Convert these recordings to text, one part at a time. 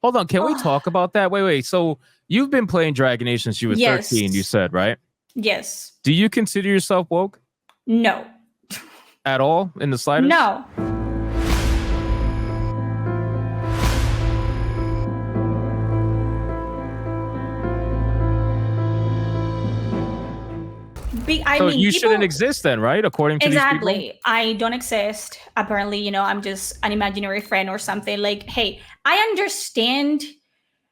Hold on, can we talk about that? Wait. So you've been playing Dragon Age since you were 13, you said, right? Yes. Do you consider yourself woke? No. At all, in the slightest? No. So you shouldn't exist then, right? According to these people? Exactly. I don't exist. Apparently, I'm just an imaginary friend or something. Like, hey, I understand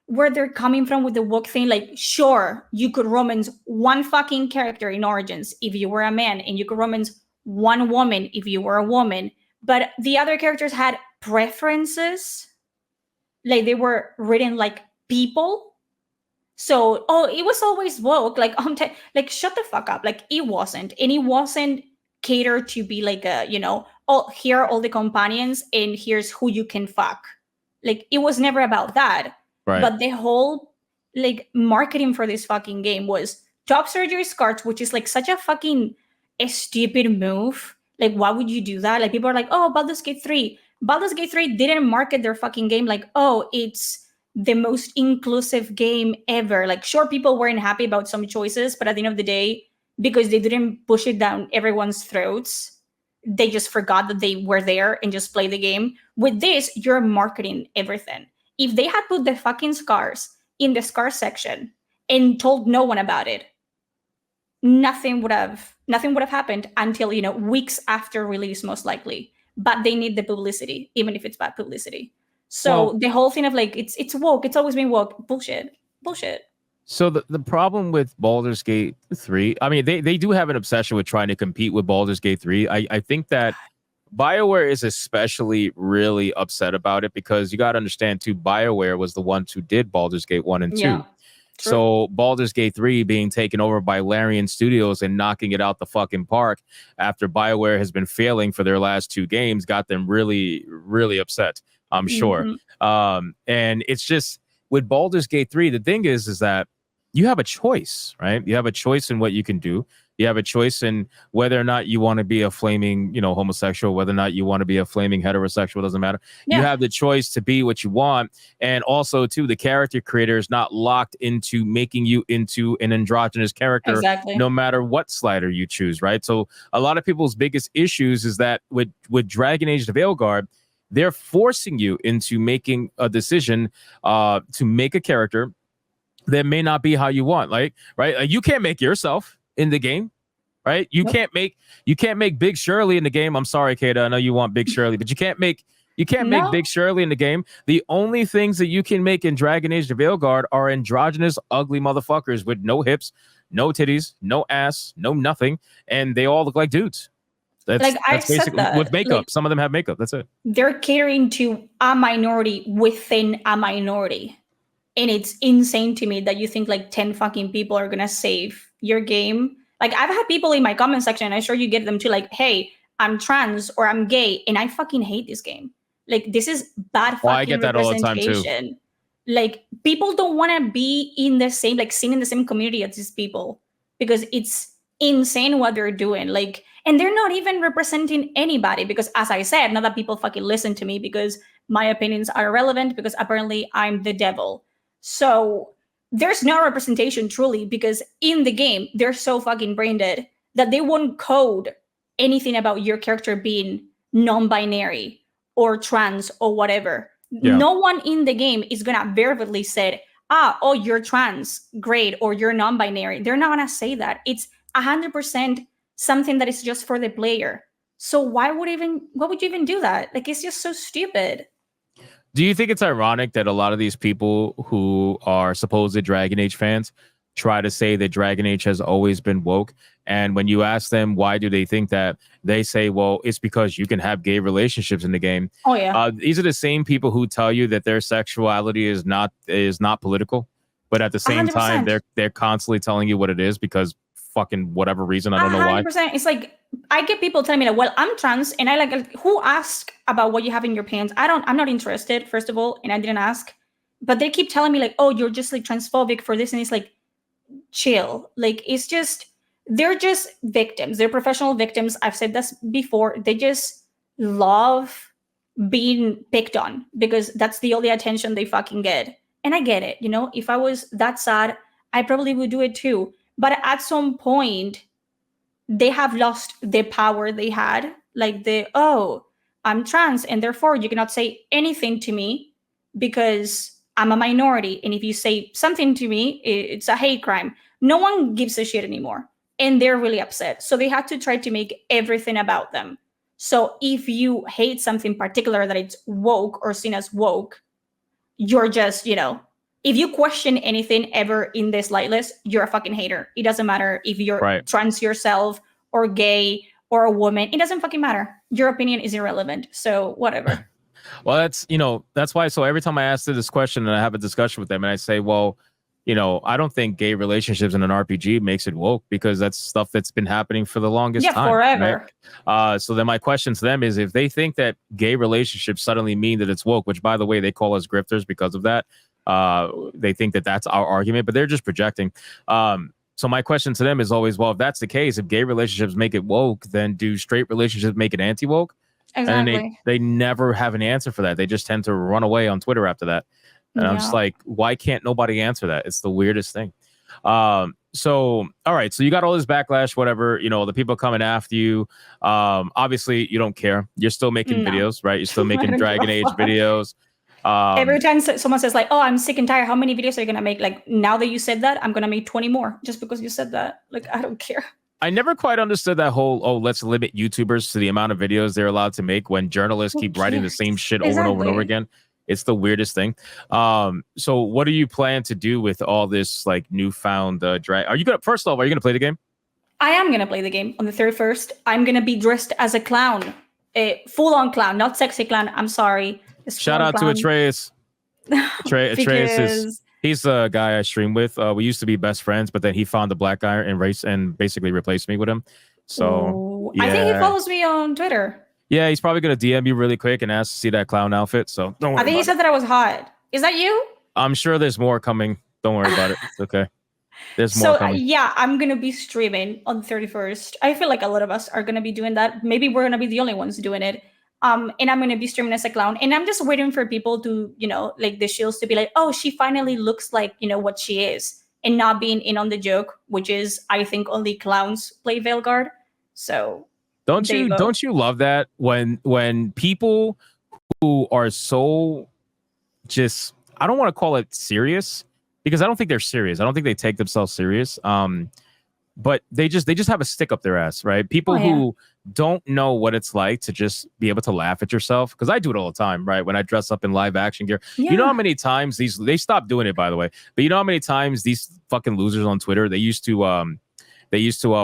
where they're coming from with the woke thing. Like, sure, you could romance one fucking character in Origins if you were a man, and you could romance one woman if you were a woman. But the other characters had preferences. Like, they were written like people. So, it was always woke. Like, like, shut the fuck up. Like, it wasn't, and it wasn't catered to be like a, here are all the companions, and here's who you can fuck. Like, it was never about that. Right. But the whole like marketing for this fucking game was top surgery scars, which is like such a fucking stupid move. Like, why would you do that? Like, people are like, oh, Baldur's Gate 3. Baldur's Gate 3 didn't market their fucking game like, oh, it's the most inclusive game ever. Like, sure, people weren't happy about some choices, but at the end of the day, because they didn't push it down everyone's throats, they just forgot that they were there and just play the game. With this, you're marketing everything. If they had put the fucking scars in the scar section and told no one about it, nothing would have happened until, weeks after release, most likely. But they need the publicity, even if it's bad publicity. So the whole thing of like, it's woke, it's always been woke. Bullshit. So the problem with Baldur's Gate 3, I mean, they do have an obsession with trying to compete with Baldur's Gate 3. I think that BioWare is especially really upset about it because you got to understand, too, BioWare was the ones who did Baldur's Gate 1 and 2. Yeah, so Baldur's Gate 3 being taken over by Larian Studios and knocking it out the fucking park after BioWare has been failing for their last 2 games got them really, really upset, I'm sure. And it's just, with Baldur's Gate 3, the thing is that you have a choice, right? You have a choice in what you can do. You have a choice in whether or not you want to be a flaming, homosexual, whether or not you want to be a flaming heterosexual, doesn't matter. Yeah. You have the choice to be what you want. And also, too, the character creator is not locked into making you into an androgynous character, no matter what slider you choose, right? So a lot of people's biggest issues is that with Dragon Age the Veilguard, they're forcing you into making a decision to make a character that may not be how you want. Like, right? Like, you can't make yourself in the game, right? You can't make Big Shirley in the game. I'm sorry, Kata, I know you want Big Shirley, but you can't make Big Shirley in the game. The only things that you can make in Dragon Age the Veilguard are androgynous, ugly motherfuckers with no hips, no titties, no ass, no nothing, and they all look like dudes. That's basically that. With makeup. Like, some of them have makeup. That's it. They're catering to a minority within a minority. And it's insane to me that you think like 10 fucking people are gonna save your game. Like, I've had people in my comment section, and I'm sure you get them too, like, hey, I'm trans or I'm gay, and I fucking hate this game. Like, this is bad fucking I get that representation. all the time too. Like, people don't want to be in the same, like, seen in the same community as these people because it's insane what they're doing. Like, and they're not even representing anybody because, as I said, not that people fucking listen to me because my opinions are irrelevant because apparently I'm the devil. So there's no representation truly because in the game, they're so fucking brain dead that they won't code anything about your character being non-binary or trans or whatever. Yeah. No one in the game is going to verbally say, you're trans, great, or you're non-binary. They're not going to say that. It's 100% something that is just for the player. So why would you even do that? Like, it's just so stupid. Do you think it's ironic that a lot of these people who are supposed Dragon Age fans try to say that Dragon Age has always been woke? And when you ask them why do they think that, they say, well, it's because you can have gay relationships in the game. Oh, yeah. These are the same people who tell you that their sexuality is not political. But at the same 100%. Time, they're constantly telling you what it is because fucking whatever reason. I don't know why. 100%. It's like, I get people telling me that, well, I'm trans, and I like, who asked about what you have in your pants? I'm not interested, first of all, and I didn't ask. But they keep telling me like, oh, you're just like transphobic for this, and it's like, chill. Like, it's just, they're just victims. They're professional victims. I've said this before. They just love being picked on because that's the only attention they fucking get. And I get it, you know, if I was that sad, I probably would do it too. But at some point, they have lost the power they had. Like oh, I'm trans and therefore you cannot say anything to me because I'm a minority. And if you say something to me, it's a hate crime. No one gives a shit anymore. And they're really upset. So they had to try to make everything about them. So if you hate something particular that it's woke or seen as woke, you're just, you know, if you question anything ever in this light list, you're a fucking hater. It doesn't matter if you're trans yourself or gay or a woman. It doesn't fucking matter. Your opinion is irrelevant. So whatever. Well, that's, you know, that's why. So every time I ask this question and I have a discussion with them and I say, well, you know, I don't think gay relationships in an RPG makes it woke because that's stuff that's been happening for the longest time. Forever. Right? So then my question to them is if they think that gay relationships suddenly mean that it's woke, which by the way, they call us grifters because of that. They think that that's our argument, but they're just projecting. So my question to them is always, well, if that's the case, if gay relationships make it woke, then do straight relationships make it anti-woke? Exactly. And they never have an answer for that. They just tend to run away on Twitter after that. And I'm just like, why can't nobody answer that? It's the weirdest thing. So, all right. So you got all this backlash, whatever, you know, the people coming after you. Obviously, you don't care. You're still making videos, right? You're still making Dragon Age videos. Every time someone says like, oh, I'm sick and tired, how many videos are you going to make? Like, now that you said that, I'm going to make 20 more just because you said that. Like, I don't care. I never quite understood that whole, oh, let's limit YouTubers to the amount of videos they're allowed to make when journalists keep writing the same shit over and over and over again. It's the weirdest thing. So what do you plan to do with all this like newfound drag? Are you gonna, first off, are you gonna play the game? I am gonna play the game on the 31st. I'm gonna be dressed as a clown, a full-on clown, not sexy clown. I'm sorry. Shout out to Atreus. Atreus is, he's the guy I stream with. We used to be best friends, but then he found the black guy and race and basically replaced me with him. So I think he follows me on Twitter. Yeah, he's probably going to DM you really quick and ask to see that clown outfit. So don't worry. I think he said that I was hot. Is that you? I'm sure there's more coming. Don't worry about it. It's okay. There's more coming. Yeah, I'm going to be streaming on the 31st. I feel like a lot of us are going to be doing that. Maybe we're going to be the only ones doing it. And I'm going to be streaming as a clown. And I'm just waiting for people to, you know, like the shields to be like, oh, she finally looks like, you know, what she is. And not being in on the joke, which is, I think, only clowns play Veilguard. So... Don't you love that when people who are so just, I don't want to call it serious because I don't think they're serious. I don't think they take themselves serious. But they just have a stick up their ass, right? People who don't know what it's like to just be able to laugh at yourself. Because I do it all the time, right? When I dress up in live action gear. Yeah. You know how many times they stopped doing it, by the way. But you know how many times these fucking losers on Twitter, they used to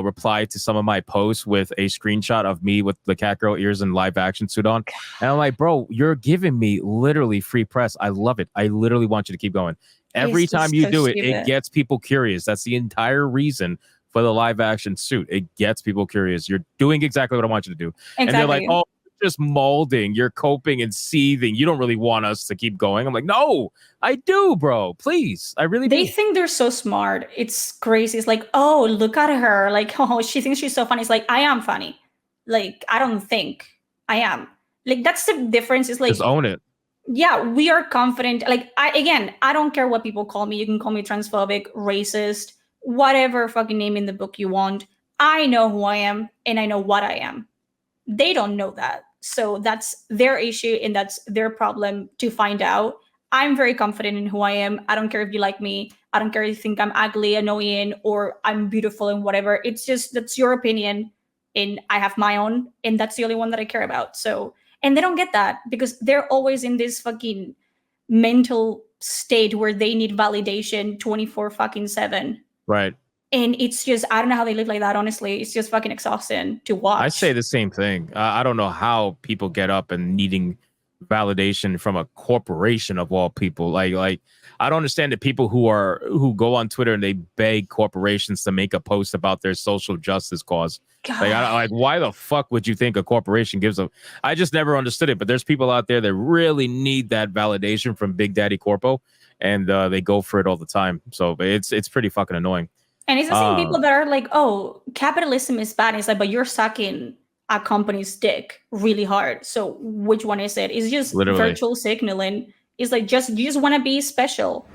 reply to some of my posts with a screenshot of me with the cat girl ears and live action suit on. And I'm like, bro, you're giving me literally free press. I love it. I literally want you to keep going. Every time you do it, it gets people curious. That's the entire reason for the live action suit. It gets people curious. You're doing exactly what I want you to do. Exactly. And they're like, oh, just molding, you're coping and seething. You don't really want us to keep going. I'm like, no, I do, bro. Please. I really do. They think they're so smart. It's crazy. It's like, oh, look at her. Like, oh, she thinks she's so funny. It's like, I am funny. Like, I don't think I am. Like, that's the difference. It's like, just own it. Yeah, we are confident. Like, I don't care what people call me. You can call me transphobic, racist, whatever fucking name in the book you want. I know who I am and I know what I am. They don't know that. So that's their issue and that's their problem to find out. I'm very confident in who I am. I don't care if you like me. I don't care if you think I'm ugly, annoying, or I'm beautiful and whatever. It's just, that's your opinion and I have my own and that's the only one that I care about. So, and they don't get that because they're always in this fucking mental state where they need validation 24/7. Right. And it's just, I don't know how they live like that, honestly. It's just fucking exhausting to watch. I say the same thing. I don't know how people get up and needing validation from a corporation of all people. Like I don't understand the people who go on Twitter and they beg corporations to make a post about their social justice cause. Like why the fuck would you think a corporation gives a? I just never understood it. But there's people out there that really need that validation from Big Daddy Corpo, and they go for it all the time. So it's pretty fucking annoying. And it's the same people that are like, oh, capitalism is bad. It's like, but you're sucking a company's dick really hard. So which one is it? It's just Literally. virtual signaling. It's like you just want to be special.